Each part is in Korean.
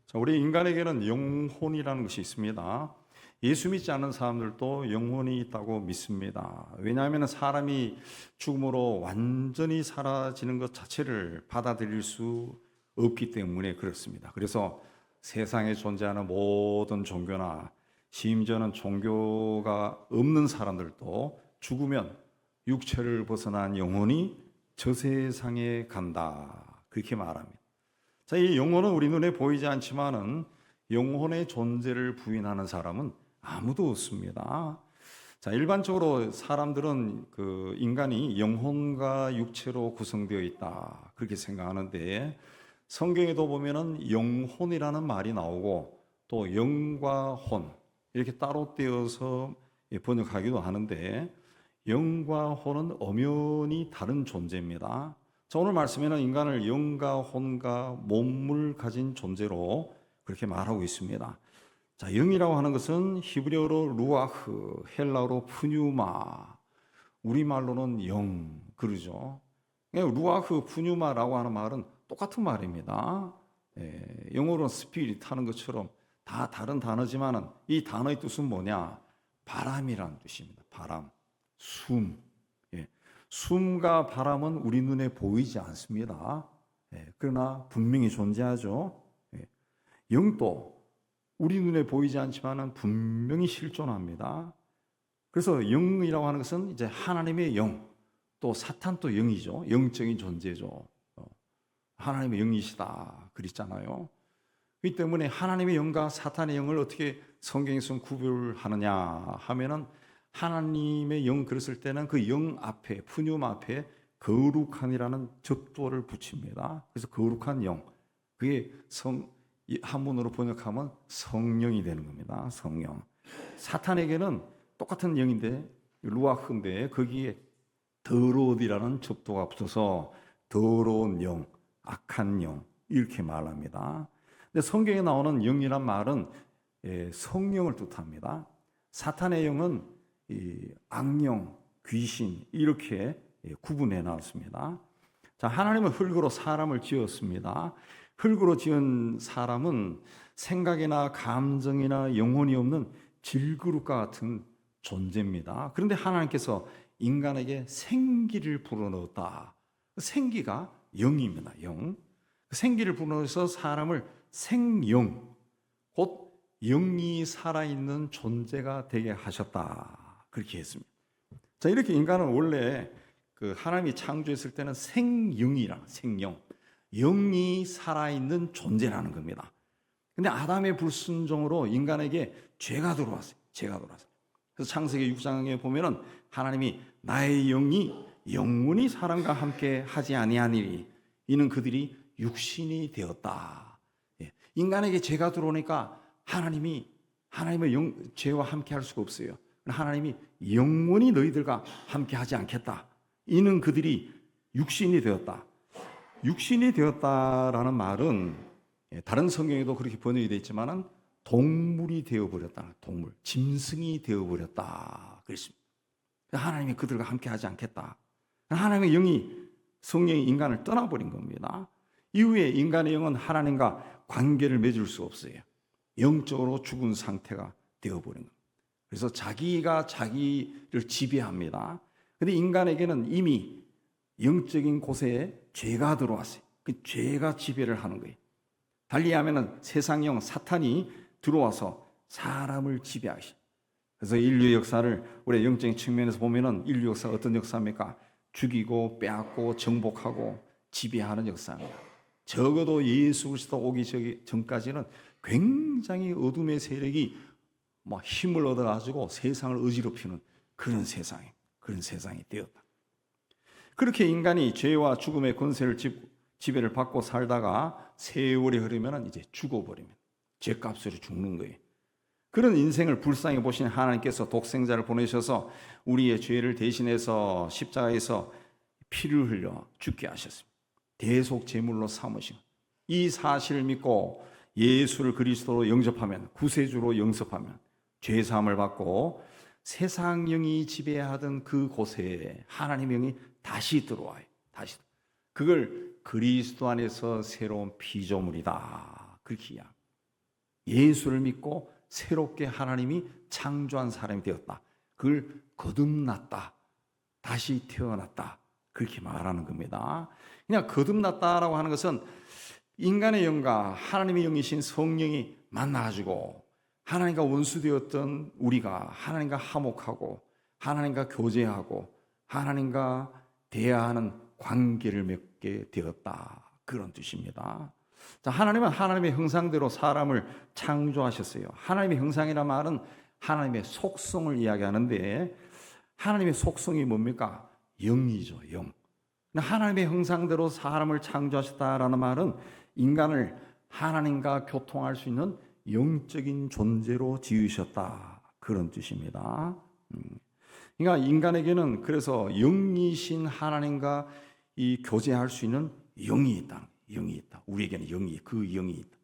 자, 우리 인간에게는 영혼이라는 것이 있습니다. 예수 믿지 않는 사람들도 영혼이 있다고 믿습니다. 왜냐하면 사람이 죽음으로 완전히 사라지는 것 자체를 받아들일 수 없기 때문에 그렇습니다. 그래서 세상에 존재하는 모든 종교나 심지어는 종교가 없는 사람들도 죽으면 육체를 벗어난 영혼이 저 세상에 간다, 그렇게 말합니다. 자, 이 영혼은 우리 눈에 보이지 않지만은 영혼의 존재를 부인하는 사람은 아무도 없습니다. 자, 일반적으로 사람들은 인간이 영혼과 육체로 구성되어 있다, 그렇게 생각하는데, 성경에도 보면은 영혼이라는 말이 나오고 또 영과 혼 이렇게 따로 떼어서 번역하기도 하는데, 영과 혼은 엄연히 다른 존재입니다. 자, 오늘 말씀에는 인간을 영과 혼과 몸을 가진 존재로 그렇게 말하고 있습니다. 자, 영이라고 하는 것은 히브리어로 루아흐, 헬라어로 푸뉴마, 우리말로는 영, 그러죠. 루아흐, 푸뉴마라고 하는 말은 똑같은 말입니다. 영어로는 스피릿 하는 것처럼 다 다른 단어지만은 이 단어의 뜻은 뭐냐? 바람이라는 뜻입니다. 바람, 숨. 숨과 바람은 우리 눈에 보이지 않습니다. 그러나 분명히 존재하죠. 영도 우리 눈에 보이지 않지만은 분명히 실존합니다. 그래서 영이라고 하는 것은 이제 하나님의 영, 또 사탄도 영이죠. 영적인 존재죠. 하나님의 영이시다 그랬잖아요. 그렇기 때문에 하나님의 영과 사탄의 영을 어떻게 성경에서 구별하느냐 하면은, 하나님의 영 그랬을 때는 그 영 앞에, 푸뉴 앞에 거룩한이라는 접두어를 붙입니다. 그래서 거룩한 영, 그게 한문으로 번역하면 성령이 되는 겁니다. 성령. 사탄에게는 똑같은 영인데 루아흐인데 거기에 더러움이라는 접두가 붙어서 더러운 영, 악한 영 이렇게 말합니다. 근데 성경에 나오는 영이란 말은 성령을 뜻합니다. 사탄의 영은 악령, 귀신 이렇게 구분해 놨습니다. 자, 하나님은 흙으로 사람을 지었습니다. 흙으로 지은 사람은 생각이나 감정이나 영혼이 없는 질그릇과 같은 존재입니다. 그런데 하나님께서 인간에게 생기를 불어넣었다. 생기가 영입니다. 영. 생기를 불어넣어서 사람을 생영, 곧 영이 살아있는 존재가 되게 하셨다, 그렇게 했습니다. 자, 이렇게 인간은 원래 하나님이 창조했을 때는 생영이라, 생영, 영이 살아있는 존재라는 겁니다. 근데 아담의 불순종으로 인간에게 죄가 들어왔어요. 죄가 들어왔어요. 그래서 창세기 6장에 보면은 하나님이 나의 영이 영원히 사람과 함께 하지 아니하니리 이는 그들이 육신이 되었다. 인간에게 죄가 들어오니까 하나님의 죄와 함께 할 수가 없어요. 하나님이 영원히 너희들과 함께 하지 않겠다. 이는 그들이 육신이 되었다. 육신이 되었다라는 말은 다른 성경에도 그렇게 번역이 되어 있지만은 동물이 되어버렸다. 동물, 짐승이 되어버렸다 그랬습니다. 하나님이 그들과 함께 하지 않겠다. 하나님의 영이, 성령이 인간을 떠나버린 겁니다. 이후에 인간의 영은 하나님과 관계를 맺을 수 없어요. 영적으로 죽은 상태가 되어버린 겁니다. 그래서 자기가 자기를 지배합니다. 그런데 인간에게는 이미 영적인 곳에 죄가 들어왔어요. 그 죄가 지배를 하는 거예요. 달리 하면은 세상형 사탄이 들어와서 사람을 지배하시. 그래서 인류 역사를 우리 영적인 측면에서 보면은 인류 역사가 어떤 역사입니까? 죽이고 빼앗고 정복하고 지배하는 역사입니다. 적어도 예수 그리스도 오기 전까지는 굉장히 어둠의 세력이 막 힘을 얻어가지고 세상을 어지럽히는 그런 세상이 되었다. 그렇게 인간이 죄와 죽음의 권세를 지배를 받고 살다가 세월이 흐르면 이제 죽어버리면 죄값으로 죽는 거예요. 그런 인생을 불쌍히 보신 하나님께서 독생자를 보내셔서 우리의 죄를 대신해서 십자가에서 피를 흘려 죽게 하셨습니다. 대속 제물로 삼으신 이 사실을 믿고 예수를 그리스도로 영접하면, 구세주로 영접하면 죄 사함을 받고 세상 영이 지배하던 그 곳에 하나님의 영이 다시 들어와요. 다시. 그걸 그리스도 안에서 새로운 피조물이다, 그렇게 이야기합니다. 예수를 믿고 새롭게 하나님이 창조한 사람이 되었다. 그걸 거듭났다. 다시 태어났다. 그렇게 말하는 겁니다. 그냥 거듭났다라고 하는 것은 인간의 영과 하나님의 영이신 성령이 만나가지고 하나님과 원수되었던 우리가 하나님과 화목하고 하나님과 교제하고 하나님과 대화하는 관계를 맺게 되었다. 그런 뜻입니다. 자, 하나님은 하나님의 형상대로 사람을 창조하셨어요. 하나님의 형상이라 말은 하나님의 속성을 이야기하는데 하나님의 속성이 뭡니까? 영이죠, 영. 하나님의 형상대로 사람을 창조하셨다라는 말은 인간을 하나님과 교통할 수 있는 영적인 존재로 지으셨다. 그런 뜻입니다. 그러니까 인간에게는 그래서 영이신 하나님과 이 교제할 수 있는 영이 있다. 영이 있다. 우리에게는 그 영이 있다.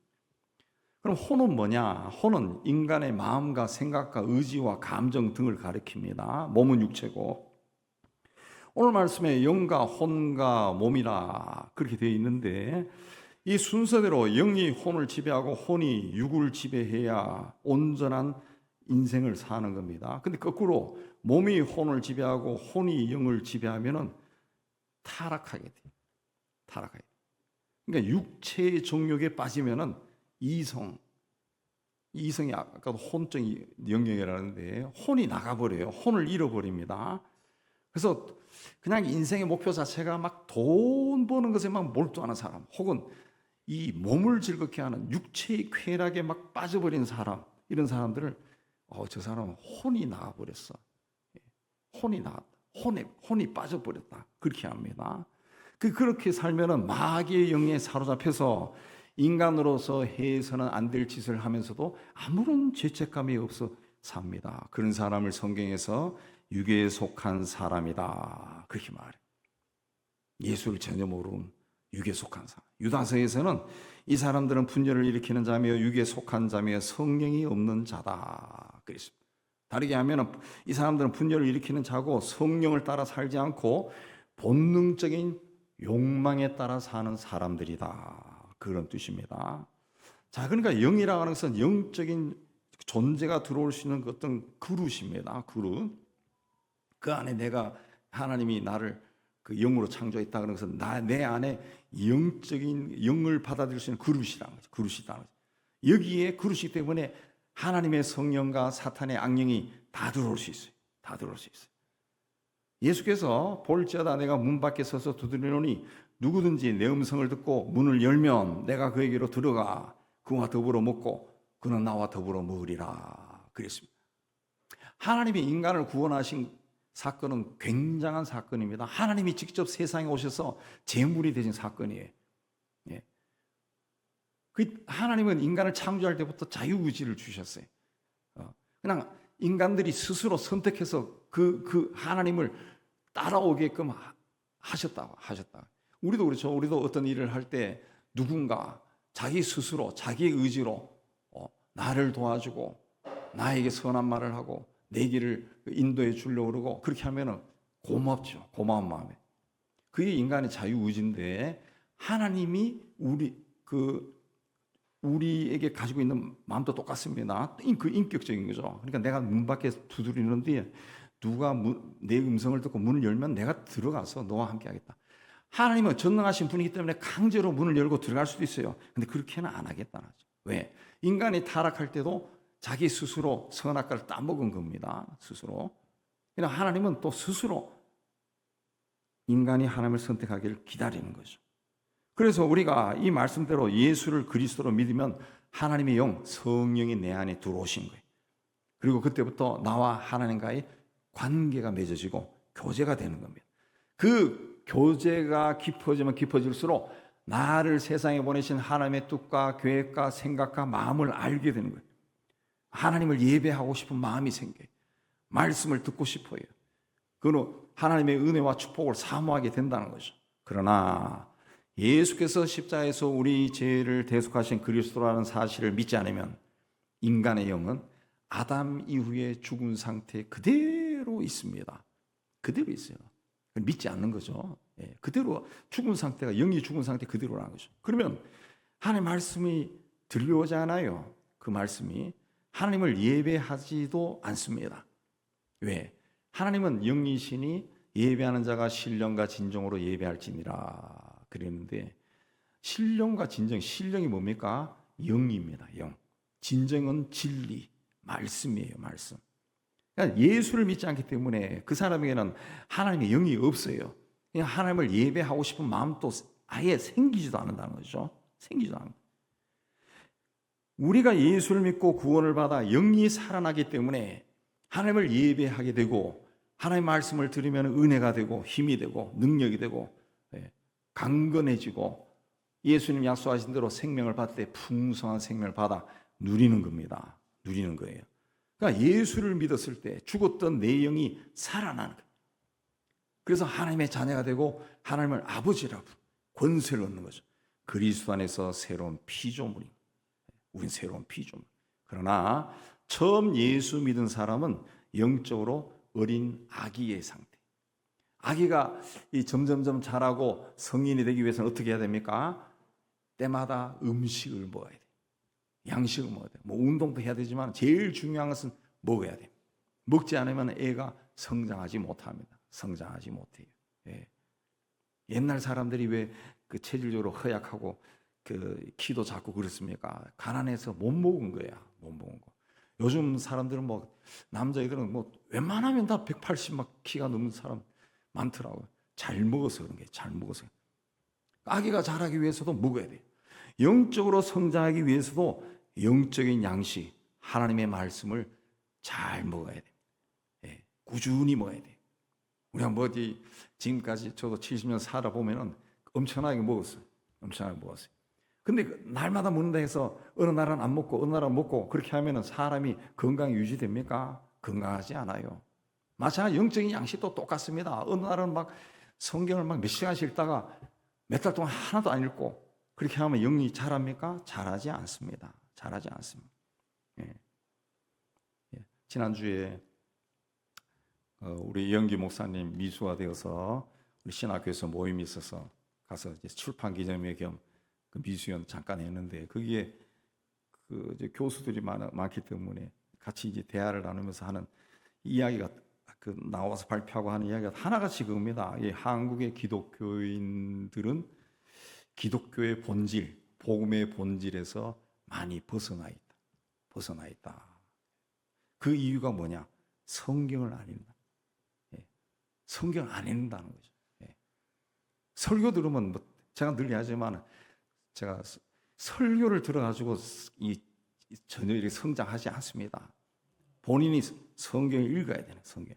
그럼 혼은 뭐냐? 혼은 인간의 마음과 생각과 의지와 감정 등을 가리킵니다. 몸은 육체고 오늘 말씀에 영과 혼과 몸이라 그렇게 되어 있는데 이 순서대로 영이 혼을 지배하고 혼이 육을 지배해야 온전한 인생을 사는 겁니다. 근데 거꾸로 몸이 혼을 지배하고 혼이 영을 지배하면은 타락하게 돼요. 타락하게 돼요. 그러니까 육체의 정욕에 빠지면은 이성이 아까도 혼적 영역이라는데 혼이 나가버려요. 혼을 잃어버립니다. 그래서 그냥 인생의 목표 자체가 막 돈 버는 것에 막 몰두하는 사람, 혹은 이 몸을 즐겁게 하는 육체의 쾌락에 막 빠져버린 사람, 이런 사람들을 저 사람은 혼이 나가버렸어. 혼이 나갔다. 혼이 빠져버렸다. 그렇게 합니다. 그렇게 살면은 마귀의 영에 사로잡혀서 인간으로서 해서는 안 될 짓을 하면서도 아무런 죄책감이 없어 삽니다. 그런 사람을 성경에서 육에 속한 사람이다. 그렇게 말해요. 예수를 전혀 모르는 육에 속한 사람. 유다서에서는 이 사람들은 분열을 일으키는 자며 육에 속한 자며 성령이 없는 자다. 그랬습니다. 다르게 하면 이 사람들은 분열을 일으키는 자고 성령을 따라 살지 않고 본능적인 욕망에 따라 사는 사람들이다. 그런 뜻입니다. 자, 그러니까 영이라고 하는 것은 영적인 존재가 들어올 수 있는 어떤 그릇입니다. 그릇. 그 안에 내가 하나님이 나를 그 영으로 창조했다 그런 것은 내 안에 영적인 영을 받아들일 수 있는 그릇이라는 거죠. 그릇이다. 여기에 그릇이기 때문에 하나님의 성령과 사탄의 악령이 다 들어올 수 있어요. 다 들어올 수 있어요. 예수께서 볼지어다 내가 문 밖에 서서 두드리노니 누구든지 내 음성을 듣고 문을 열면 내가 그에게로 들어가 그와 더불어 먹고 그는 나와 더불어 먹으리라 그랬습니다. 하나님이 인간을 구원하신 사건은 굉장한 사건입니다. 하나님이 직접 세상에 오셔서 제물이 되신 사건이에요. 예. 하나님은 인간을 창조할 때부터 자유의지를 주셨어요. 그냥 인간들이 스스로 선택해서 그 하나님을 따라오게끔 하셨다. 우리도 그렇죠. 우리도 어떤 일을 할 때 누군가 자기 스스로 자기의 의지로 나를 도와주고 나에게 선한 말을 하고 내 길을 인도해 주려고 그러고 그렇게 하면은 고맙죠. 고마운 마음에. 그게 인간의 자유의지인데 하나님이 우리에게 가지고 있는 마음도 똑같습니다. 그 인격적인 거죠. 그러니까 내가 문 밖에 두드리는데 누가 내 음성을 듣고 문을 열면 내가 들어가서 너와 함께 하겠다. 하나님은 전능하신 분이기 때문에 강제로 문을 열고 들어갈 수도 있어요. 근데 그렇게는 안 하겠다는 거죠. 왜? 인간이 타락할 때도 자기 스스로 선악과를 따먹은 겁니다. 스스로. 그러나 하나님은 또 스스로 인간이 하나님을 선택하기를 기다리는 거죠. 그래서 우리가 이 말씀대로 예수를 그리스도로 믿으면 하나님의 영, 성령이 내 안에 들어오신 거예요. 그리고 그때부터 나와 하나님과의 관계가 맺어지고 교제가 되는 겁니다. 그 교제가 깊어지면 깊어질수록 나를 세상에 보내신 하나님의 뜻과 계획과 생각과 마음을 알게 되는 거예요. 하나님을 예배하고 싶은 마음이 생겨요. 말씀을 듣고 싶어요. 그는 하나님의 은혜와 축복을 사모하게 된다는 거죠. 그러나 예수께서 십자가에서 우리 죄를 대속하신 그리스도라는 사실을 믿지 않으면 인간의 영은 아담 이후에 죽은 상태 그대로 있습니다. 그대로 있어요. 믿지 않는 거죠. 그대로 죽은 상태가 영이 죽은 상태 그대로라는 거죠. 그러면 하나님의 말씀이 들려오지 않아요. 그 말씀이 하나님을 예배하지도 않습니다. 왜? 하나님은 영이시니 예배하는 자가 신령과 진정으로 예배할지니라 그랬는데, 신령과 진정, 신령이 뭡니까? 영입니다. 영. 진정은 진리, 말씀이에요. 말씀. 그러니까 예수를 믿지 않기 때문에 그 사람에게는 하나님의 영이 없어요. 그냥 하나님을 예배하고 싶은 마음도 아예 생기지도 않는다는 거죠. 생기지도 않는. 우리가 예수를 믿고 구원을 받아 영이 살아나기 때문에 하나님을 예배하게 되고, 하나님의 말씀을 들으면 은혜가 되고 힘이 되고 능력이 되고 강건해지고, 예수님 약속하신 대로 생명을 받을 때 풍성한 생명을 받아 누리는 겁니다. 누리는 거예요. 그러니까 예수를 믿었을 때 죽었던 내 영이 살아나는 거예요. 그래서 하나님의 자녀가 되고 하나님을 아버지라고 권세를 얻는 거죠. 그리스도 안에서 새로운 피조물이. 우린 새로운 피조물. 그러나 처음 예수 믿은 사람은 영적으로 어린 아기의 상태. 아기가 점점점 자라고 성인이 되기 위해서는 어떻게 해야 됩니까? 때마다 음식을 먹어야 돼. 양식을 먹어야 돼. 뭐 운동도 해야 되지만 제일 중요한 것은 먹어야 돼. 먹지 않으면 애가 성장하지 못합니다. 성장하지 못해요. 예. 옛날 사람들이 왜 그 체질적으로 허약하고 그 키도 작고 그렇습니까? 가난해서 못 먹은 거야. 못 먹은 거. 요즘 사람들은 뭐 남자애들은 뭐 웬만하면 다 180 막 키가 넘는 사람 많더라고요. 잘 먹어서 그런 게, 잘 먹어서. 아기가 자라기 위해서도 먹어야 돼요. 영적으로 성장하기 위해서도 영적인 양식, 하나님의 말씀을 잘 먹어야 돼요. 예, 꾸준히 먹어야 돼요. 우리가 뭐지, 지금까지 저도 70년 살아보면은 엄청나게 먹었어요. 엄청나게 먹었어요. 근데 날마다 먹는다 해서 어느 날은 안 먹고 어느 날은 먹고 그렇게 하면은 사람이 건강이 유지됩니까? 건강하지 않아요. 마찬가지 영적인 양식도 똑같습니다. 어느 날은 막 성경을 막 몇 시간씩 읽다가 몇 달 동안 하나도 안 읽고 그렇게 하면 영이 자랍니까? 자라지 않습니다. 자라지 않습니다. 예. 예. 지난주에 우리 영기 목사님 미수가 되어서 우리 신학교에서 모임이 있어서 가서 이제 출판 기념회 겸 그 미수연 잠깐 했는데, 거기에 그 이제 교수들이 많기 때문에 같이 이제 대화를 나누면서 하는 이야기가, 그 나와서 발표하고 하는 이야기가 하나같이 그겁니다. 이 한국의 기독교인들은 기독교의 본질, 복음의 본질에서 많이 벗어나 있다. 벗어나 있다. 그 이유가 뭐냐? 성경을 안 읽는다. 예. 성경을 안 읽는다는 거죠. 예. 설교 들으면 뭐 제가 늘 얘기하지만, 제가 설교를 들어가지고 전혀 이렇게 성장하지 않습니다. 본인이 성경을 읽어야 되는, 성경.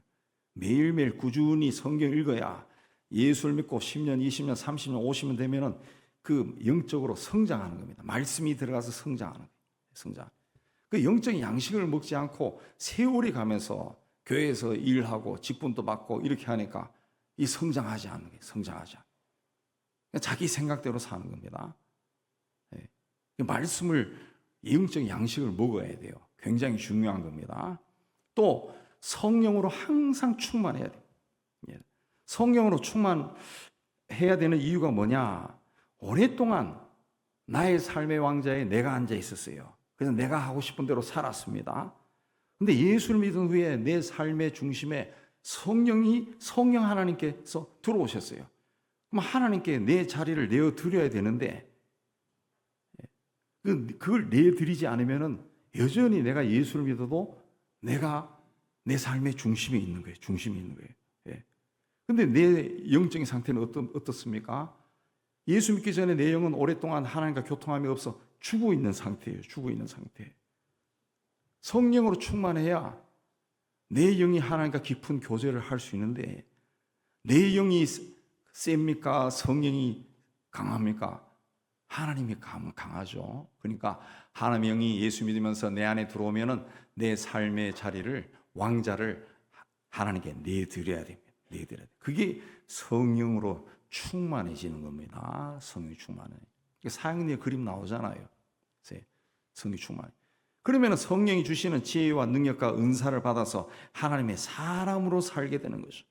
매일매일 꾸준히 성경을 읽어야 예수를 믿고 10년, 20년, 30년, 50년 되면은 그 영적으로 성장하는 겁니다. 말씀이 들어가서 성장하는 거예요. 성장. 그 영적인 양식을 먹지 않고 세월이 가면서 교회에서 일하고 직분도 받고 이렇게 하니까 이 성장하지 않는 거예요. 성장하지 않는. 자기 생각대로 사는 겁니다. 말씀을, 영적인 양식을 먹어야 돼요. 굉장히 중요한 겁니다. 또 성령으로 항상 충만해야 돼요. 성령으로 충만해야 되는 이유가 뭐냐? 오랫동안 나의 삶의 왕자에 내가 앉아 있었어요. 그래서 내가 하고 싶은 대로 살았습니다. 근데 예수를 믿은 후에 내 삶의 중심에 성령 하나님께서 들어오셨어요. 그럼 하나님께 내 자리를 내어드려야 되는데, 그걸 내드리지 않으면은 여전히 내가 예수를 믿어도 내가 내 삶의 중심에 있는 거예요. 중심에 있는 거예요. 예. 근데 내 영적인 상태는 어떻습니까? 예수 믿기 전에 내 영은 오랫동안 하나님과 교통함이 없어 죽어 있는 상태예요. 죽어 있는 상태. 성령으로 충만해야 내 영이 하나님과 깊은 교제를 할 수 있는데, 내 영이 셉니까? 성령이 강합니까? 하나님이 강하죠. 그러니까 하나님의 영이 예수 믿으면서 내 안에 들어오면은 내 삶의 자리를, 왕자를 하나님께 내드려야 됩니다. 내드려야 돼요. 그게 성령으로 충만해지는 겁니다. 성령이 충만해. 사형리의 그림 나오잖아요. 성령이 충만해. 그러면 성령이 주시는 지혜와 능력과 은사를 받아서 하나님의 사람으로 살게 되는 거죠.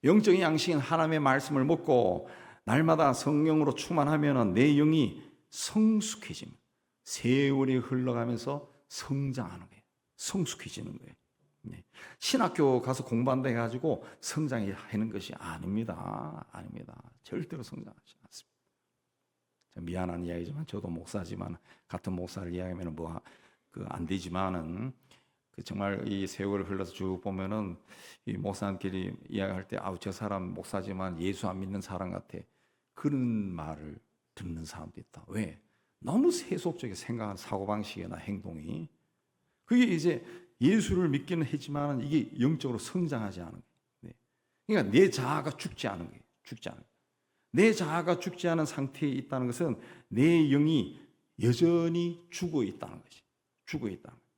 영적인 양식인 하나님의 말씀을 먹고 날마다 성령으로 충만하면 내 영이 성숙해집니다. 세월이 흘러가면서 성장하는 거예요. 성숙해지는 거예요. 네. 신학교 가서 공부한다 해가지고 성장하는 것이 아닙니다. 아닙니다. 절대로 성장하지 않습니다. 미안한 이야기지만 저도 목사지만 같은 목사를 이야기하면 안 되지만은 정말 이 세월을 흘러서 쭉 보면은 이 목사님끼리 이야기할 때 저 사람 목사지만 예수 안 믿는 사람 같아. 그런 말을 듣는 사람도 있다. 왜? 너무 세속적인 생각하는 사고방식이나 행동이 그게 이제 예수를 믿기는 했지만 이게 영적으로 성장하지 않은 거예요. 그러니까 내 자아가 죽지 않은 거예요. 죽지 않은 거예요. 내 자아가 죽지 않은 상태에 있다는 것은 내 영이 여전히 죽어 있다는 것이. 죽어 있다는 거예요.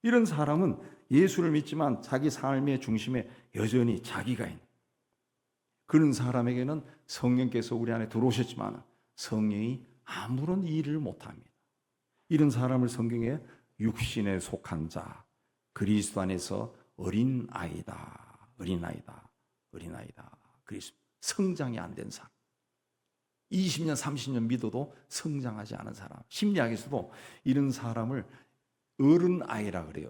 이런 사람은 예수를 믿지만 자기 삶의 중심에 여전히 자기가 있는 그런 사람에게는 성령께서 우리 안에 들어오셨지만 성령이 아무런 일을 못합니다. 이런 사람을 성경에 육신에 속한 자, 그리스도 안에서 어린아이다. 어린아이다. 어린아이다. 그리스도 성장이 안 된 사람. 20년, 30년 믿어도 성장하지 않은 사람. 심리학에서도 이런 사람을 어른아이라 그래요.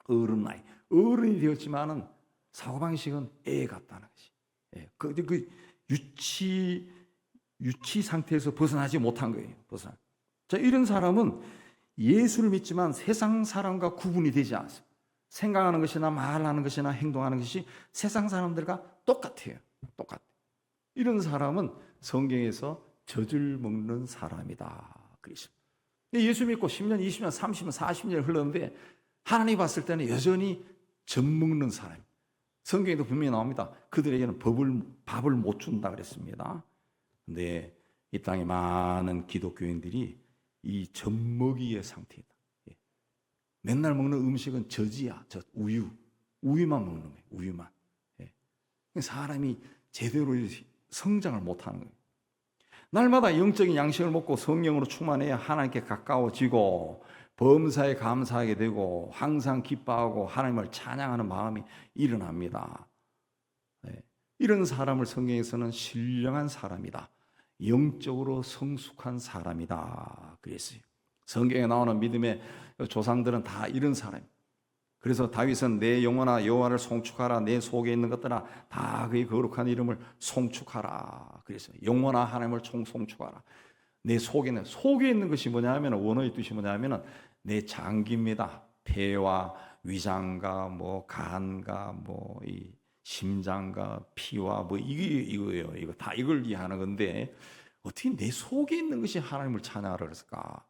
어른아이. 어른이 되었지만은 사고방식은 애 같다는 것이. 그 유치 상태에서 벗어나지 못한 거예요. 자, 이런 사람은 예수를 믿지만 세상 사람과 구분이 되지 않습니다. 생각하는 것이나 말하는 것이나 행동하는 것이 세상 사람들과 똑같아요. 똑같아요. 이런 사람은 성경에서 젖을 먹는 사람이다. 그랬습니다. 예수 믿고 10년, 20년, 30년, 40년 흘렀는데 하나님 봤을 때는 여전히 젖 먹는 사람. 성경에도 분명히 나옵니다. 그들에게는 밥을 못 준다 그랬습니다. 근데 이 땅에 많은 기독교인들이 이 젖먹이의 상태이다. 맨날 먹는 음식은 젖이야. 우유만 먹는 거예요. 우유만. 사람이 제대로 성장을 못하는 거예요. 날마다 영적인 양식을 먹고 성령으로 충만해야 하나님께 가까워지고 범사에 감사하게 되고 항상 기뻐하고 하나님을 찬양하는 마음이 일어납니다. 이런 사람을 성경에서는 신령한 사람이다. 영적으로 성숙한 사람이다. 그랬어요. 성경에 나오는 믿음의 조상들은 다 이런 사람이에요. 그래서 다윗은 내 영혼아 여호와를 송축하라. 내 속에 있는 것들아 다 그의 거룩한 이름을 송축하라. 그랬어요. 영혼아 하나님을 송축하라. 내 속에 있는 것이 뭐냐면 원어의 뜻이 뭐냐면 내 장기입니다. 폐와 위장과 간과 이 심장과 피와 이거예요. 이거 다 이걸 이해하는 건데 어떻게 내 속에 있는 것이 하나님을 찬양하라 그랬을까?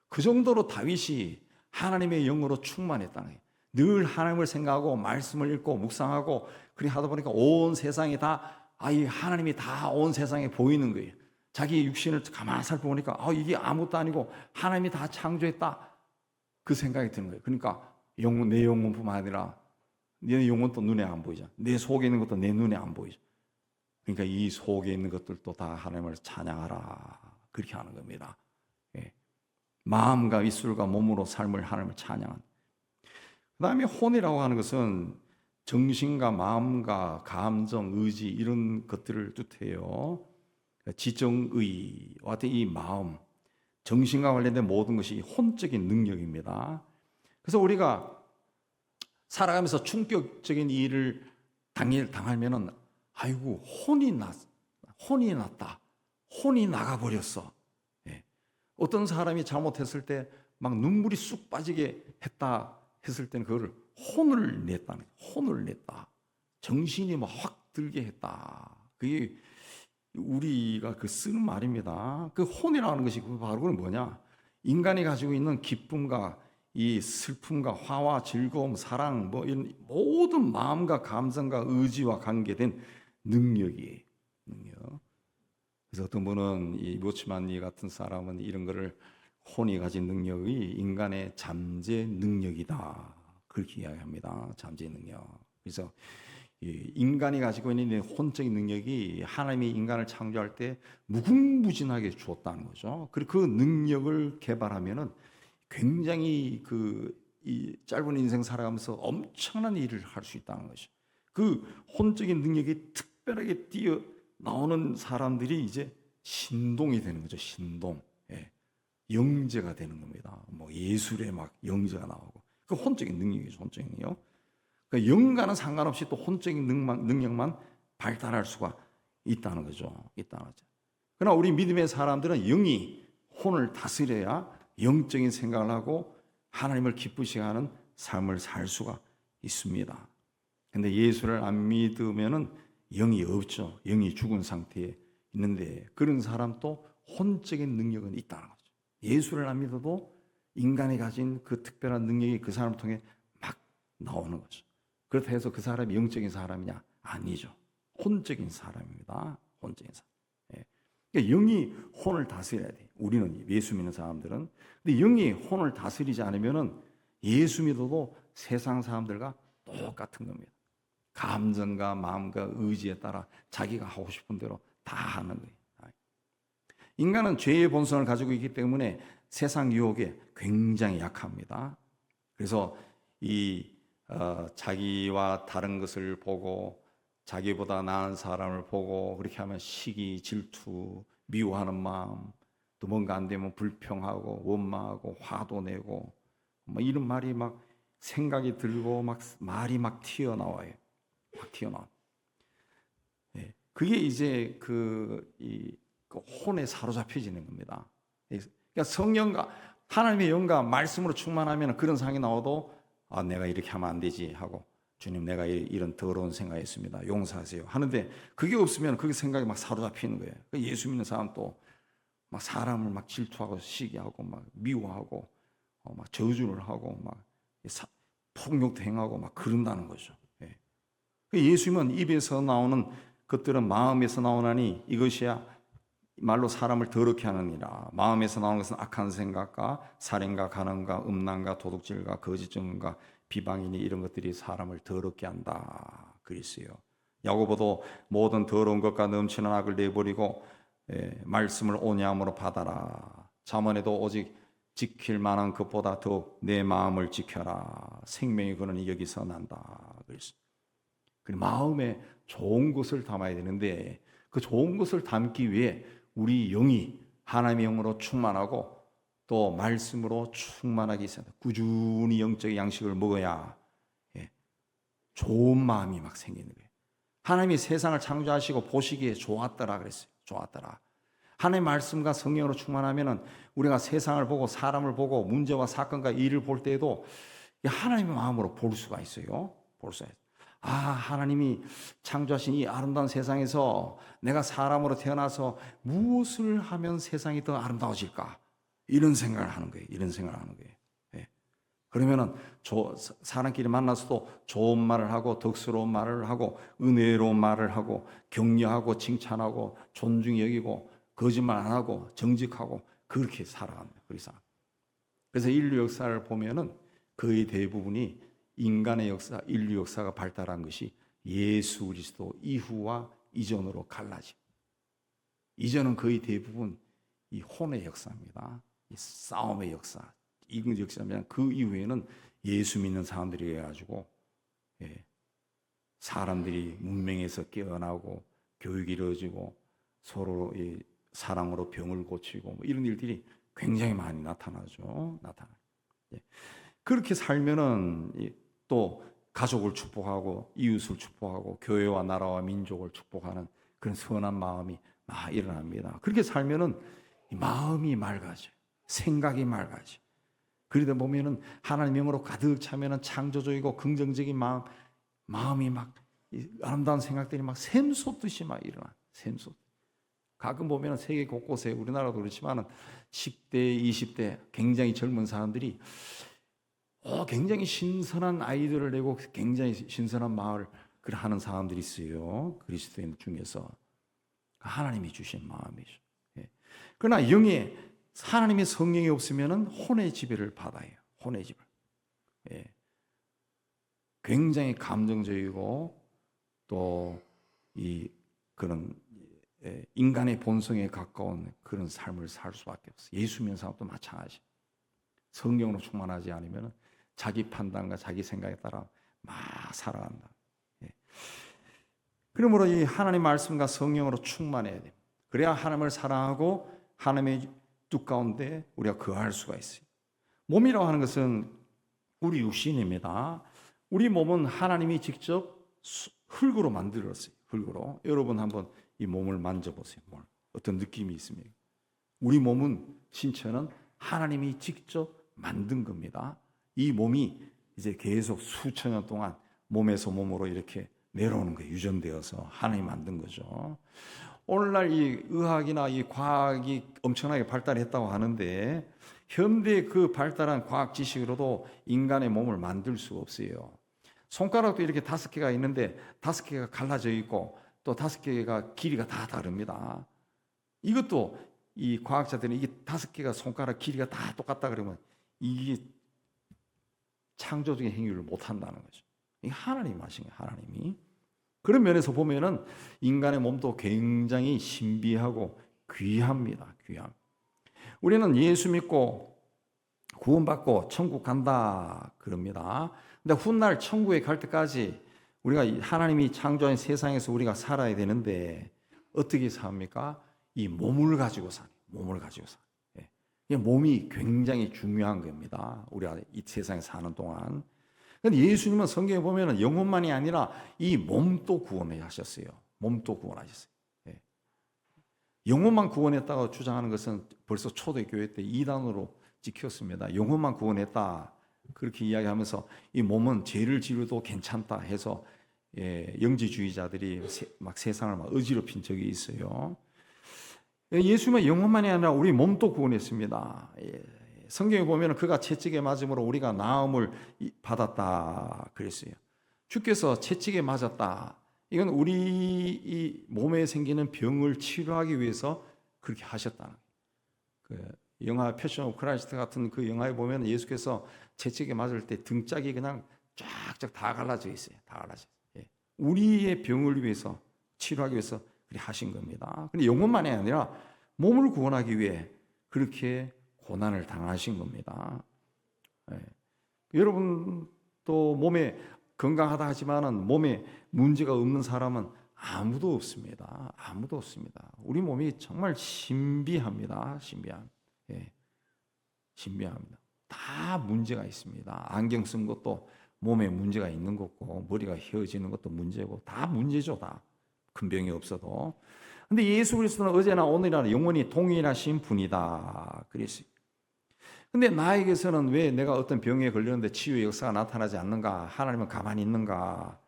그 정도로 다윗이 하나님의 영으로 충만했다는 거예요. 늘 하나님을 생각하고 말씀을 읽고 묵상하고 그렇게 하다 보니까 온 세상이 하나님이 다 온 세상에 보이는 거예요. 자기 육신을 가만히 살펴보니까 이게 아무것도 아니고 하나님이 다 창조했다. 그 생각이 드는 거예요. 그러니까 내 영혼뿐만 아니라 내 영혼도 눈에 안 보이죠. 내 속에 있는 것도 내 눈에 안 보이죠. 그러니까 이 속에 있는 것들도 다 하나님을 찬양하라. 그렇게 하는 겁니다. 마음과 입술과 몸으로 삶을 하나님을 찬양하는. 그 다음에 혼이라고 하는 것은 정신과 마음과 감정, 의지 이런 것들을 뜻해요. 지정의와 같은 이 마음, 정신과 관련된 모든 것이 혼적인 능력입니다. 그래서 우리가 살아가면서 충격적인 일을 당하면은 아이고 혼이 났다. 혼이 나가버렸어. 어떤 사람이 잘못했을 때 막 눈물이 쑥 빠지게 했다 했을 때는 그거를 혼을 냈다. 정신이 막 확 들게 했다. 그게 우리가 쓰는 말입니다. 그 혼이라는 것이 바로 그건 뭐냐? 인간이 가지고 있는 기쁨과 이 슬픔과 화와 즐거움, 사랑, 이런 모든 마음과 감정과 의지와 관계된 능력이에요. 능력. 그래서 어떤 분은 이 모치만니 같은 사람은 이런 거를 혼이 가진 능력이 인간의 잠재 능력이다. 그렇게 이야기합니다. 잠재 능력. 그래서 인간이 가지고 있는 혼적인 능력이 하나님이 인간을 창조할 때 무궁무진하게 주었다는 거죠. 그리고 그 능력을 개발하면은 굉장히 이 짧은 인생 살아가면서 엄청난 일을 할 수 있다는 것이죠. 그 혼적인 능력이 특별하게 뛰어 나오는 사람들이 이제 신동이 되는 거죠. 신동. 영재가 되는 겁니다. 뭐 예술에 막 영재가 나오고 그 혼적인 능력이죠. 혼적인 능력. 그러니까 영과는 상관없이 또 혼적인 능력만 발달할 수가 있다는 거죠. 있다는 거죠. 그러나 우리 믿음의 사람들은 영이 혼을 다스려야 영적인 생각을 하고 하나님을 기쁘시게 하는 삶을 살 수가 있습니다. 근데 예수를 안 믿으면은 영이 없죠. 영이 죽은 상태에 있는데 그런 사람도 혼적인 능력은 있다는 거죠. 예수를 안 믿어도 인간이 가진 그 특별한 능력이 그 사람을 통해 막 나오는 거죠. 그렇다 해서 그 사람이 영적인 사람이냐? 아니죠. 혼적인 사람입니다. 혼적인 사람. 예. 그러니까 영이 혼을 다스려야 돼. 우리는 예수 믿는 사람들은. 근데 영이 혼을 다스리지 않으면은 예수 믿어도 세상 사람들과 똑같은 겁니다. 감정과 마음과 의지에 따라 자기가 하고 싶은 대로 다 하는 거예요. 인간은 죄의 본성을 가지고 있기 때문에 세상 유혹에 굉장히 약합니다. 그래서 자기와 다른 것을 보고 자기보다 나은 사람을 보고 그렇게 하면 시기, 질투, 미워하는 마음, 또 뭔가 안 되면 불평하고 원망하고 화도 내고 뭐 이런 말이 막 생각이 들고 막 말이 막 튀어나와요. 막 튀어나와. 네. 그게 이제 그 혼에 사로잡혀지는 겁니다. 그러니까 성령과 하나님의 영과 말씀으로 충만하면 그런 상황이 나와도 내가 이렇게 하면 안 되지 하고 주님 내가 이런 더러운 생각했습니다. 용서하세요. 하는데 그게 없으면 그게 생각이 막 사로잡히는 거예요. 예수 믿는 사람도 막 사람을 막 질투하고 시기하고 막 미워하고 막 저주를 하고 막 폭력도 행하고 막 그런다는 거죠. 예수님은 입에서 나오는 것들은 마음에서 나오나니 이것이야 말로 사람을 더럽게 하느니라. 마음에서 나오는 것은 악한 생각과 살인과 간음과 음란과 도둑질과 거짓 증언과 비방이니 이런 것들이 사람을 더럽게 한다. 그랬어요. 야고보도 모든 더러운 것과 넘치는 악을 내버리고 말씀을 온유함으로 받아라. 잠언에도 오직 지킬 만한 것보다 더 내 마음을 지켜라. 생명의 근원이 여기서 난다. 그랬어요. 마음에 좋은 것을 담아야 되는데 그 좋은 것을 담기 위해 우리 영이 하나님의 영으로 충만하고 또 말씀으로 충만하게 있어야 돼. 꾸준히 영적인 양식을 먹어야 좋은 마음이 막 생기는 거예요. 하나님이 세상을 창조하시고 보시기에 좋았더라 그랬어요. 좋았더라. 하나님의 말씀과 성령으로 충만하면은 우리가 세상을 보고 사람을 보고 문제와 사건과 일을 볼 때에도 하나님의 마음으로 볼 수가 있어요. 볼 수가 있어요. 하나님이 창조하신 이 아름다운 세상에서 내가 사람으로 태어나서 무엇을 하면 세상이 더 아름다워질까? 이런 생각을 하는 거예요. 이런 생각을 하는 거예요. 그러면은 사람끼리 만나서도 좋은 말을 하고 덕스러운 말을 하고 은혜로운 말을 하고 격려하고 칭찬하고 존중히 여기고 거짓말 안 하고 정직하고 그렇게 살아가는 거예요. 그래서 인류 역사를 보면은 거의 대부분이 인간의 역사, 인류 역사가 발달한 것이 예수 그리스도 이후와 이전으로 갈라짐. 이전은 거의 대부분 이 혼의 역사입니다. 이 싸움의 역사, 이건 역사면 그 이후에는 예수 믿는 사람들이 해가지고 사람들이 문명에서 깨어나고 교육이 이루어지고 서로 사랑으로 병을 고치고 뭐 이런 일들이 굉장히 많이 나타나죠. 그렇게 살면은 또 가족을 축복하고 이웃을 축복하고 교회와 나라와 민족을 축복하는 그런 선한 마음이 막 일어납니다. 그렇게 살면은 마음이 맑아져요. 생각이 맑아져요. 그러다 보면은 하나님의 영으로 가득 차면은 창조적이고 긍정적인 마음이 막 아름다운 생각들이 막 샘솟듯이 막 일어나. 샘솟. 가끔 보면은 세계 곳곳에 우리나라도 그렇지만은 10대, 20대 굉장히 젊은 사람들이 굉장히 신선한 아이디어를 내고 굉장히 신선한 말을 하는 사람들이 있어요. 그리스도인 중에서 하나님이 주신 마음이죠. 그러나 영에 하나님의 성령이 없으면은 혼의 지배를 받아요. 혼의 지배. 굉장히 감정적이고 또 그런 인간의 본성에 가까운 그런 삶을 살 수밖에 없어요. 예수 믿는 사람도 마찬가지. 성령으로 충만하지 않으면 자기 판단과 자기 생각에 따라 막 살아간다. 그러므로 이 하나님 말씀과 성령으로 충만해야 돼. 그래야 하나님을 사랑하고 하나님의 뜻 가운데 우리가 거할 수가 있어요. 몸이라고 하는 것은 우리 육신입니다. 우리 몸은 하나님이 직접 흙으로 만들었어요. 흙으로. 여러분 한번 이 몸을 만져보세요. 어떤 느낌이 있습니까? 우리 몸은, 신체는 하나님이 직접 만든 겁니다. 이 몸이 이제 계속 수천 년 동안 몸에서 몸으로 이렇게 내려오는 거예요. 유전되어서 하나님이 만든 거죠. 오늘날 이 의학이나 이 과학이 엄청나게 발달했다고 하는데, 현대 그 발달한 과학 지식으로도 인간의 몸을 만들 수가 없어요. 손가락도 이렇게 5개가 있는데 5개가 갈라져 있고 또 5개가 길이가 다 다릅니다. 이것도 이 과학자들은 이게 5개가 손가락 길이가 다 똑같다 그러면 이게 창조적인 행위를 못 한다는 거죠. 이게 하나님이 하신 거예요, 하나님이. 그런 면에서 보면은 인간의 몸도 굉장히 신비하고 귀합니다. 귀함. 우리는 예수 믿고 구원받고 천국 간다 그럽니다. 근데 훗날 천국에 갈 때까지 우리가 하나님이 창조한 세상에서 우리가 살아야 되는데 어떻게 삽니까? 이 몸을 가지고 사요. 몸을 가지고 사. 예. 몸이 굉장히 중요한 겁니다. 우리가 이 세상에 사는 동안. 근데 예수님은 성경에 보면은 영혼만이 아니라 이 몸도 구원해 하셨어요. 몸도 구원하셨어요. 예. 영혼만 구원했다고 주장하는 것은 벌써 초대교회 때 이단으로 찍혔습니다. 영혼만 구원했다 그렇게 이야기하면서 이 몸은 죄를 지어도 괜찮다 해서 영지주의자들이 막 세상을 막 어지럽힌 적이 있어요. 예수님은 영혼만이 아니라 우리 몸도 구원했습니다. 성경에 보면 그가 채찍에 맞음으로 우리가 나음을 받았다 그랬어요. 주께서 채찍에 맞았다. 이건 우리 이 몸에 생기는 병을 치료하기 위해서 그렇게 하셨다는 거예요. 그 영화 패션 오브 크라이스트 같은 그 영화에 보면 예수께서 채찍에 맞을 때 등짝이 그냥 쫙쫙 다 갈라져 있어요. 다 갈라져 있어요. 우리의 병을 위해서 치료하기 위해서 그렇게 하신 겁니다. 근데 영혼만이 아니라 몸을 구원하기 위해 그렇게 고난을 당하신 겁니다. 여러분 또 몸에 건강하다 하지만은 몸에 문제가 없는 사람은 아무도 없습니다. 아무도 없습니다. 우리 몸이 정말 신비합니다. 신비합니다. 다 문제가 있습니다. 안경 쓴 것도 몸에 문제가 있는 거고 머리가 휘어지는 것도 문제고 다 문제죠. 다. 큰 병이 없어도. 근데 예수 그리스도는 어제나 오늘이나 영원히 동일하신 분이다 그랬어요. 근데 나에게서는 왜 내가 어떤 병에 걸렸는데 치유의 역사가 나타나지 않는가? 하나님은 가만히 있는가?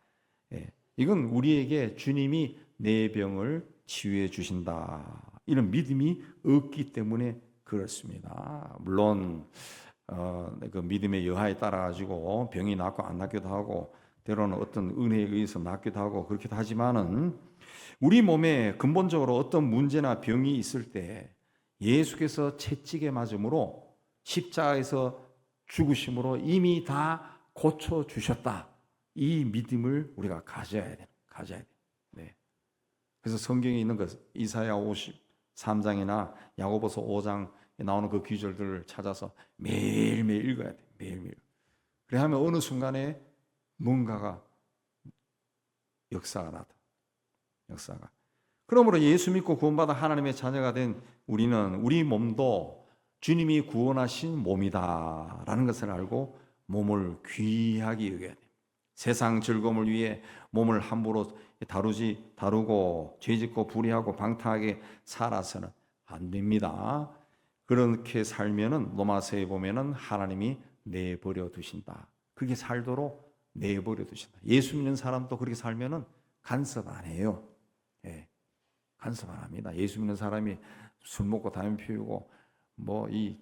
이건 우리에게 주님이 내 병을 치유해 주신다 이런 믿음이 없기 때문에 그렇습니다. 물론 그 믿음의 여하에 따라 가지고 병이 낫고 안 낫기도 하고 때로는 어떤 은혜에 의해서 낫기도 하고 그렇기도 하지만은 우리 몸에 근본적으로 어떤 문제나 병이 있을 때 예수께서 채찍에 맞음으로 십자가에서 죽으심으로 이미 다 고쳐 주셨다. 이 믿음을 우리가 가져야 돼. 네. 그래서 성경에 있는 것 이사야 53장이나 야고보서 5장에 나오는 그 구절들을 찾아서 매일매일 읽어야 돼. 매일매일. 그래 하면 어느 순간에 뭔가가 역사가 나타. 역사가. 그러므로 예수 믿고 구원받아 하나님의 자녀가 된 우리는 우리 몸도 주님이 구원하신 몸이다라는 것을 알고 몸을 귀하게 여겨야 돼요. 세상 즐거움을 위해 몸을 함부로 다루고 죄짓고 불의하고 방탕하게 살아서는 안 됩니다. 그렇게 살면은 로마서에 보면은 하나님이 내버려 두신다. 그렇게 살도록 내버려 두신다. 예수 믿는 사람도 그렇게 살면은 간섭 안 해요. 간섭 안 합니다. 예수 믿는 사람이 술 먹고 담배 피우고 뭐 이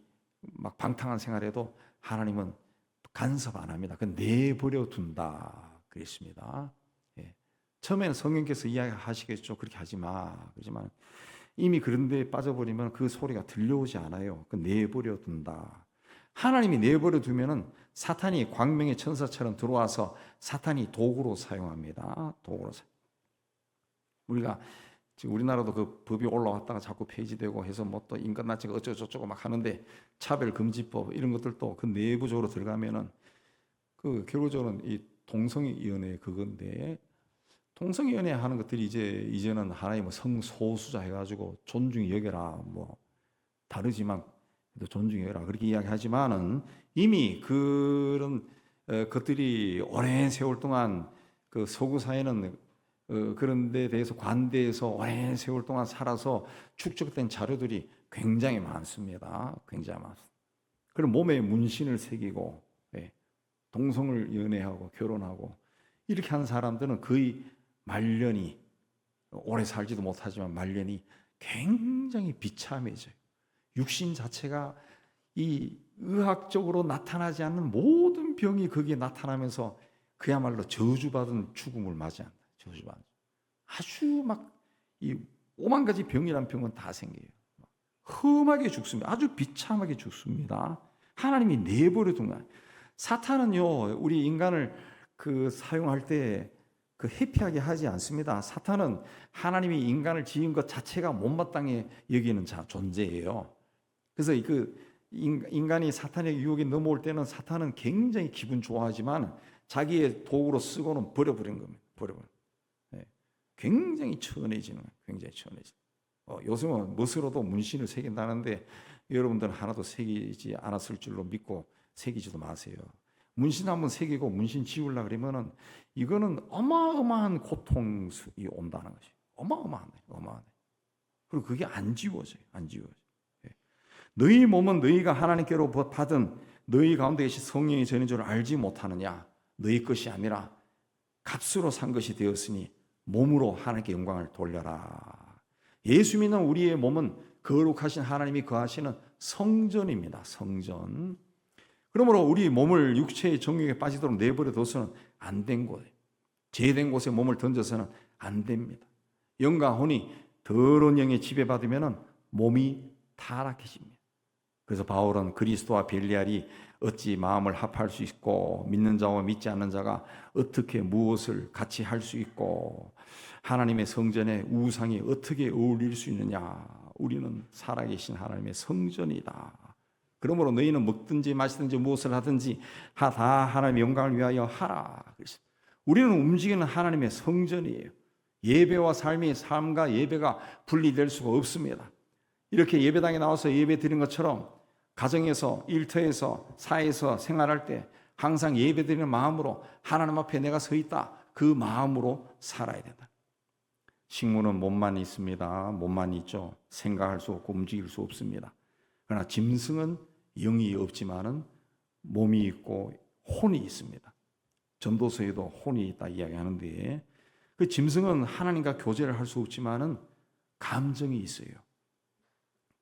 막 방탕한 생활해도 하나님은 간섭 안 합니다. 그 내버려 둔다 그랬습니다. 처음에는 성령께서 이야기하시겠죠. 그렇게 하지 마. 그렇지만 이미 그런 데에 빠져버리면 그 소리가 들려오지 않아요. 그 내버려 둔다. 하나님이 내버려 두면은 사탄이 광명의 천사처럼 들어와서 사탄이 도구로 사용합니다. 도구로 사용. 우리가 지금 우리나라도 그 법이 올라왔다가 자꾸 폐지되고 해서 뭐 또 인권단체가 어쩌고저쩌고 막 하는데 차별금지법 이런 것들도 그 내부적으로 들어가면은 그 결국적으로는 이 동성애위원회 그건데 동성애위원회 하는 것들이 이제는 하나의 뭐 성소수자 해가지고 존중히 여겨라 뭐 다르지만 또 존중해라 그렇게 이야기하지만은 이미 그런 것들이 오랜 세월 동안 그 서구 사회는 그런 데 대해서 관대해서 오랜 세월 동안 살아서 축적된 자료들이 굉장히 많습니다. 굉장히 많습니다. 그럼 몸에 문신을 새기고 동성을 연애하고 결혼하고 이렇게 하는 사람들은 거의 말년이 오래 살지도 못하지만 말년이 굉장히 비참해져요. 육신 자체가 이 의학적으로 나타나지 않는 모든 병이 거기에 나타나면서 그야말로 저주받은 죽음을 맞이한다. 저주받은. 아주 막 이 오만 가지 병이란 병은 다 생겨요. 험하게 죽습니다. 아주 비참하게 죽습니다. 하나님이 내버려 둔 거예요. 사탄은요, 우리 인간을 사용할 때 해피하게 하지 않습니다. 사탄은 하나님이 인간을 지은 것 자체가 못마땅해 여기는 존재예요. 그래서 인간이 사탄의 유혹에 넘어올 때는 사탄은 굉장히 기분 좋아하지만 자기의 도구로 쓰고는 버려버린 겁니다. 버려버린. 굉장히 천해지는 거예요. 굉장히 천해지는. 요즘은 멋으로도 문신을 새긴다는데 여러분들은 하나도 새기지 않았을 줄로 믿고 새기지도 마세요. 문신 한번 새기고 문신 지우려고 그러면은 이거는 어마어마한 고통이 온다는 것이. 어마어마하네. 그리고 그게 안 지워져요. 안 지워져요. 너희 몸은 너희가 하나님께로 받은 너희 가운데 계신 성령이 전인 줄 알지 못하느냐. 너희 것이 아니라 값으로 산 것이 되었으니 몸으로 하나님께 영광을 돌려라. 예수 믿는 우리의 몸은 거룩하신 하나님이 거하시는 성전입니다. 성전. 그러므로 우리 몸을 육체의 정욕에 빠지도록 내버려 둬서는 안 된 곳에, 죄된 곳에 몸을 던져서는 안 됩니다. 영과 혼이 더러운 영에 지배받으면 몸이 타락해집니다. 그래서 바울은 그리스도와 벨리알이 어찌 마음을 합할 수 있고 믿는 자와 믿지 않는 자가 어떻게 무엇을 같이 할 수 있고 하나님의 성전에 우상이 어떻게 어울릴 수 있느냐. 우리는 살아계신 하나님의 성전이다. 그러므로 너희는 먹든지 마시든지 무엇을 하든지 다 하나님의 영광을 위하여 하라. 우리는 움직이는 하나님의 성전이에요. 예배와 삶과 예배가 분리될 수가 없습니다. 이렇게 예배당에 나와서 예배 드린 것처럼 가정에서, 일터에서, 사회에서 생활할 때 항상 예배 드리는 마음으로 하나님 앞에 내가 서 있다. 그 마음으로 살아야 된다. 식물은 몸만 있습니다. 몸만 있죠. 생각할 수 없고 움직일 수 없습니다. 그러나 짐승은 영이 없지만은 몸이 있고 혼이 있습니다. 전도서에도 혼이 있다 이야기하는데 그 짐승은 하나님과 교제를 할 수 없지만은 감정이 있어요.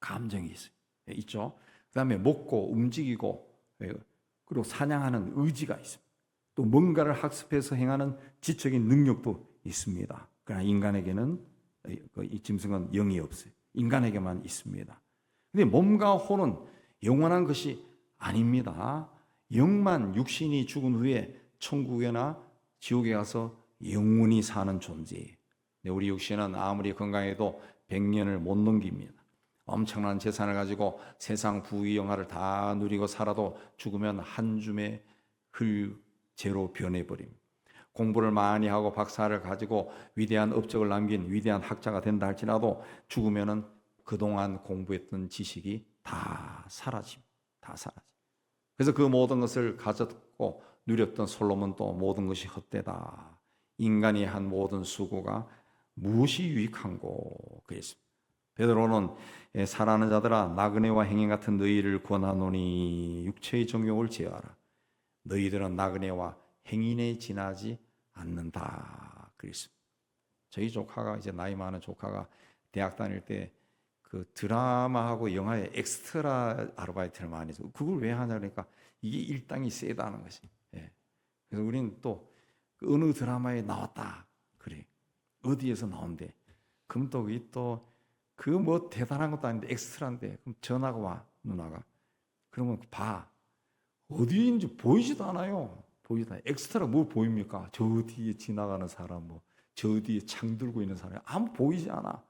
감정이 있어요. 있죠. 그다음에 먹고 움직이고 그리고 사냥하는 의지가 있습니다. 또 뭔가를 학습해서 행하는 지적인 능력도 있습니다. 그러나 인간에게는 이 짐승은 영이 없어요. 인간에게만 있습니다. 근데 몸과 혼은 영원한 것이 아닙니다. 영만 육신이 죽은 후에 천국에나 지옥에 가서 영원히 사는 존재예요. 우리 육신은 아무리 건강해도 100년을 못 넘깁니다. 엄청난 재산을 가지고 세상 부귀 영화를 다 누리고 살아도 죽으면 한 줌의 흙재로 변해버립니다. 공부를 많이 하고 박사를 가지고 위대한 업적을 남긴 위대한 학자가 된다 할지라도 죽으면은 그동안 공부했던 지식이 다 사라집니다. 다 사라집니다. 그래서 그 모든 것을 가졌고 누렸던 솔로몬도 모든 것이 헛되다. 인간이 한 모든 수고가 무엇이 유익한고 그랬습니다. 베드로는 사랑하는 자들아 나그네와 행위 같은 너희를 권하노니 육체의 정욕을 제어하라. 너희들은 나그네와 행인에 지나지 않는다. 그랬습니다. 저희 조카가 이제 나이 많은 조카가 대학 다닐 때 그 드라마하고 영화에 엑스트라 아르바이트를 많이 해서 그걸 왜 하냐 그러니까 이게 일당이 세다는 것이. 그래서 우리는 또 어느 드라마에 나왔다 그래 어디에서 나온대. 그럼 또 그게 또 그 뭐 대단한 것도 아닌데 엑스트라인데 그럼 전화가 와 누나가 그러면 봐 어디에 있는지 보이지도 않아요. 보이지도 않아요. 엑스트라 뭐 보입니까? 저 뒤에 지나가는 사람 뭐 저 뒤에 창 들고 있는 사람 아무 보이지 않아.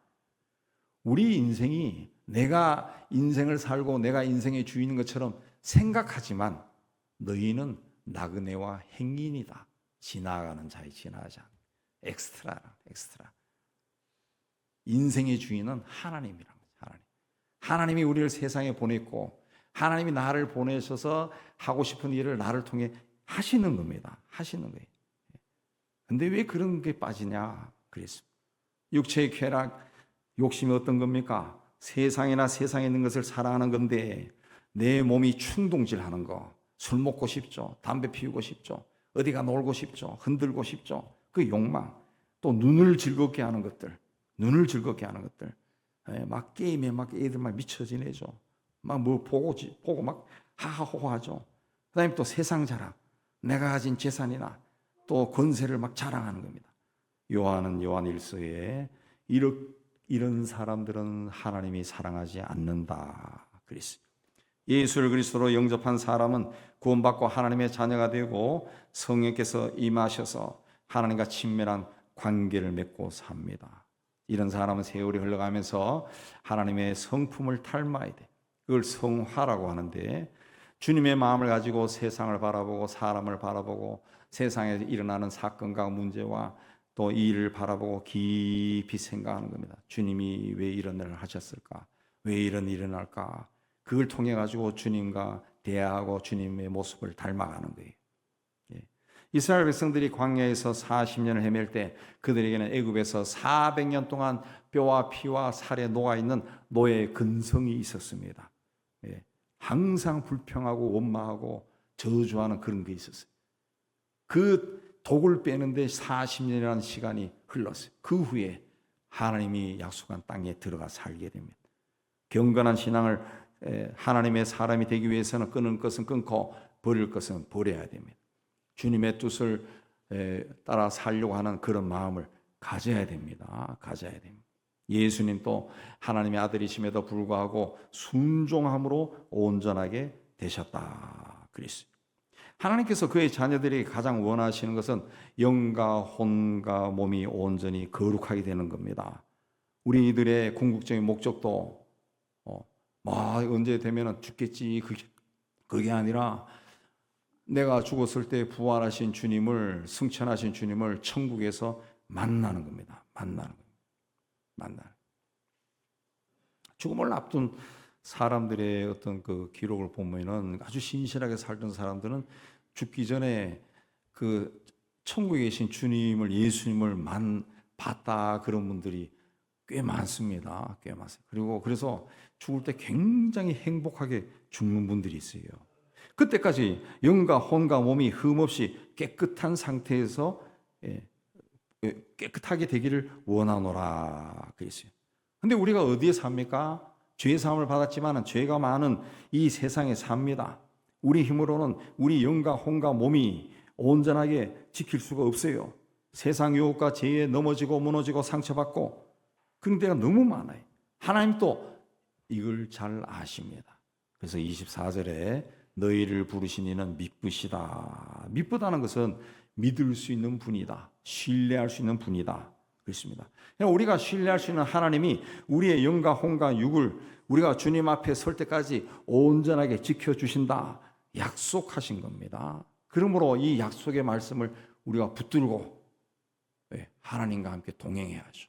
우리 인생이 내가 인생을 살고 내가 인생의 주인인 것처럼 생각하지만 너희는 나그네와 행인이다. 지나가는 자에 지나가지 않아. 엑스트라. 인생의 주인은 하나님이란 거죠. 하나님. 하나님이 우리를 세상에 보냈고 하나님이 나를 보내셔서 하고 싶은 일을 나를 통해 하시는 겁니다. 하시는 거예요. 근데 왜 그런 게 빠지냐 그랬습니다. 육체의 쾌락, 욕심이 어떤 겁니까? 세상이나 세상에 있는 것을 사랑하는 건데 내 몸이 충동질하는 거, 술 먹고 싶죠, 담배 피우고 싶죠, 어디가 놀고 싶죠, 흔들고 싶죠. 그 욕망, 또 눈을 즐겁게 하는 것들, 막 게임에 막 애들 막 미쳐 지내죠. 막 뭐 보고 막 하하호호하죠. 그다음에 또 세상 자랑, 내가 가진 재산이나 또 권세를 막 자랑하는 겁니다. 요한 1서에 이런 사람들은 하나님이 사랑하지 않는다 그랬어요. 예수를 그리스도로 영접한 사람은 구원받고 하나님의 자녀가 되고 성령께서 임하셔서 하나님과 친밀한 관계를 맺고 삽니다. 이런 사람은 세월이 흘러가면서 하나님의 성품을 닮아야 돼. 그걸 성화라고 하는데, 주님의 마음을 가지고 세상을 바라보고 사람을 바라보고 세상에 일어나는 사건과 문제와 또 이 일을 바라보고 깊이 생각하는 겁니다. 주님이 왜 이런 일을 하셨을까? 왜 이런 일이 일어날까? 그걸 통해 가지고 주님과 대화하고 주님의 모습을 닮아가는 거예요. 이스라엘 백성들이 광야에서 40년을 헤맬 때 그들에게는 애굽에서 400년 동안 뼈와 피와 살에 녹아있는 노예의 근성이 있었습니다. 항상 불평하고 원망하고 저주하는 그런 게 있었어요. 그 독을 빼는데 40년이라는 시간이 흘렀어요. 그 후에 하나님이 약속한 땅에 들어가 살게 됩니다. 경건한 신앙을 하나님의 사람이 되기 위해서는 끊을 것은 끊고 버릴 것은 버려야 됩니다. 주님의 뜻을 따라 살려고 하는 그런 마음을 가져야 됩니다. 예수님도 하나님의 아들이심에도 불구하고 순종함으로 온전하게 되셨다 그랬어요. 하나님께서 그의 자녀들이 가장 원하시는 것은 영과 혼과 몸이 온전히 거룩하게 되는 겁니다. 우리들의 궁극적인 목적도 언제 되면 죽겠지 그게 아니라 내가 죽었을 때 부활하신 주님을, 승천하신 주님을 천국에서 만나는 겁니다. 죽음을 앞둔 사람들의 어떤 그 기록을 보면은 아주 신실하게 살던 사람들은 죽기 전에 그 천국에 계신 주님을, 예수님을 봤다 그런 분들이 꽤 많습니다. 그리고 그래서 죽을 때 굉장히 행복하게 죽는 분들이 있어요. 그때까지 영과 혼과 몸이 흠없이 깨끗한 상태에서 깨끗하게 되기를 원하노라 그랬어요. 근데 우리가 어디에 삽니까? 죄 사함을 받았지만 죄가 많은 이 세상에 삽니다. 우리 힘으로는 우리 영과 혼과 몸이 온전하게 지킬 수가 없어요. 세상 유혹과 죄에 넘어지고 무너지고 상처받고 그런 데가 너무 많아요. 하나님도 이걸 잘 아십니다. 그래서 24절에 너희를 부르신 이는 미쁘시다. 미쁘다는 것은 믿을 수 있는 분이다. 신뢰할 수 있는 분이다. 그렇습니다. 우리가 신뢰할 수 있는 하나님이 우리의 영과 혼과 육을 우리가 주님 앞에 설 때까지 온전하게 지켜주신다. 약속하신 겁니다. 그러므로 이 약속의 말씀을 우리가 붙들고 하나님과 함께 동행해야죠.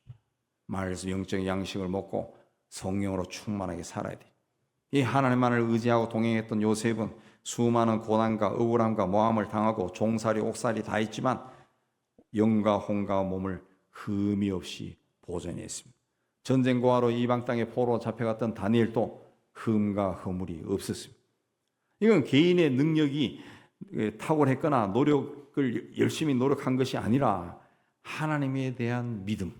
말에서 영적인 양식을 먹고 성령으로 충만하게 살아야 돼. 이 하나님만을 의지하고 동행했던 요셉은 수많은 고난과 억울함과 모함을 당하고 종살이 옥살이 다 했지만 영과 혼과 몸을 흠이 없이 보존했습니다. 전쟁고아로 이방 땅에 포로로 잡혀갔던 다니엘도 흠과 허물이 없었습니다. 이건 개인의 능력이 탁월했거나 노력을 열심히 노력한 것이 아니라 하나님에 대한 믿음,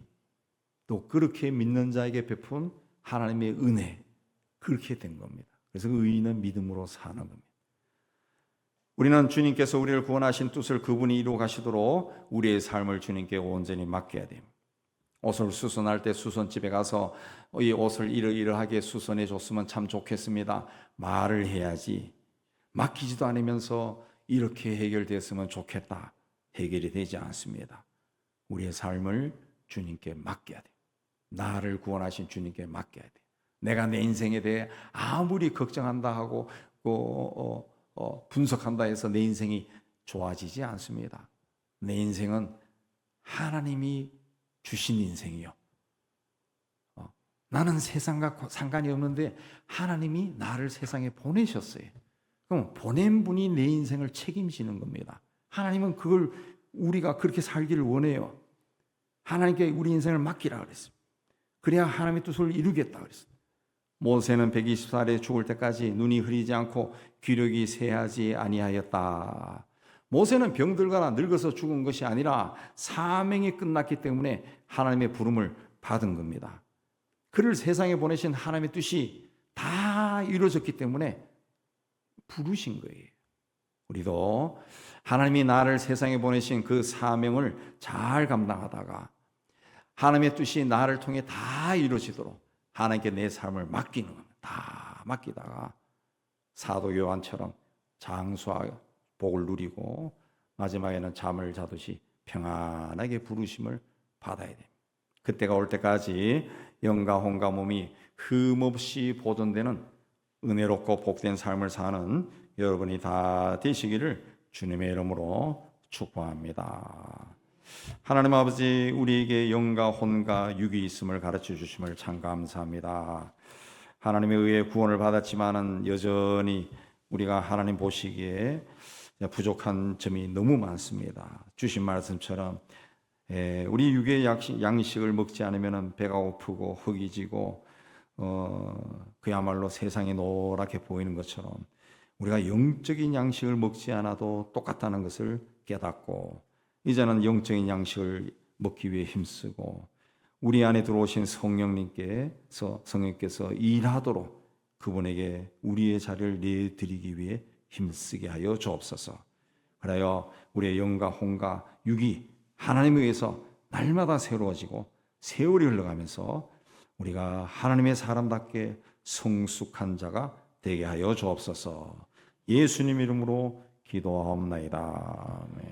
또 그렇게 믿는 자에게 베푼 하나님의 은혜, 그렇게 된 겁니다. 그래서 그 의인은 믿음으로 사는 겁니다. 우리는 주님께서 우리를 구원하신 뜻을 그분이 이루어 가시도록 우리의 삶을 주님께 온전히 맡겨야 됩니다. 옷을 수선할 때 수선집에 가서 이 옷을 이러이러하게 수선해 줬으면 참 좋겠습니다. 말을 해야지. 맡기지도 않으면서 이렇게 해결됐으면 좋겠다. 해결이 되지 않습니다. 우리의 삶을 주님께 맡겨야 돼요. 나를 구원하신 주님께 맡겨야 돼요. 내가 내 인생에 대해 아무리 걱정한다 하고 분석한다 해서 내 인생이 좋아지지 않습니다. 내 인생은 하나님이 주신 인생이요. 나는 세상과 상관이 없는데 하나님이 나를 세상에 보내셨어요. 그럼 보낸 분이 내 인생을 책임지는 겁니다. 하나님은 그걸 우리가 그렇게 살기를 원해요. 하나님께 우리 인생을 맡기라 그랬습니다. 그래야 하나님의 뜻을 이루겠다 그랬습니다. 모세는 120살에 죽을 때까지 눈이 흐리지 않고 귀력이 쇠하지 아니하였다. 모세는 병들거나 늙어서 죽은 것이 아니라 사명이 끝났기 때문에 하나님의 부름을 받은 겁니다. 그를 세상에 보내신 하나님의 뜻이 다 이루어졌기 때문에 부르신 거예요. 우리도 하나님이 나를 세상에 보내신 그 사명을 잘 감당하다가 하나님의 뜻이 나를 통해 다 이루어지도록 하나님께 내 삶을 맡기는 겁니다. 다 맡기다가 사도 요한처럼 장수하여 복을 누리고 마지막에는 잠을 자듯이 평안하게 부르심을 받아야 됩니다. 그때가 올 때까지 영과 혼과 몸이 흠없이 보존되는 은혜롭고 복된 삶을 사는 여러분이 다 되시기를 주님의 이름으로 축복합니다. 하나님 아버지, 우리에게 영과 혼과 육이 있음을 가르쳐 주심을 참 감사합니다. 하나님의 의해 구원을 받았지만은 여전히 우리가 하나님 보시기에 부족한 점이 너무 많습니다. 주신 말씀처럼 우리 육의 양식을 먹지 않으면 배가 고프고 허기 지고 그야말로 세상이 노랗게 보이는 것처럼 우리가 영적인 양식을 먹지 않아도 똑같다는 것을 깨닫고 이제는 영적인 양식을 먹기 위해 힘쓰고 우리 안에 들어오신 성령님께서 일하도록 그분에게 우리의 자리를 내드리기 위해 힘쓰게 하여 주옵소서. 그래요 우리의 영과 혼과 육이 하나님에 의해서 날마다 새로워지고 세월이 흘러가면서 우리가 하나님의 사람답게 성숙한 자가 되게 하여 주옵소서. 예수님 이름으로 기도하옵나이다. 아멘.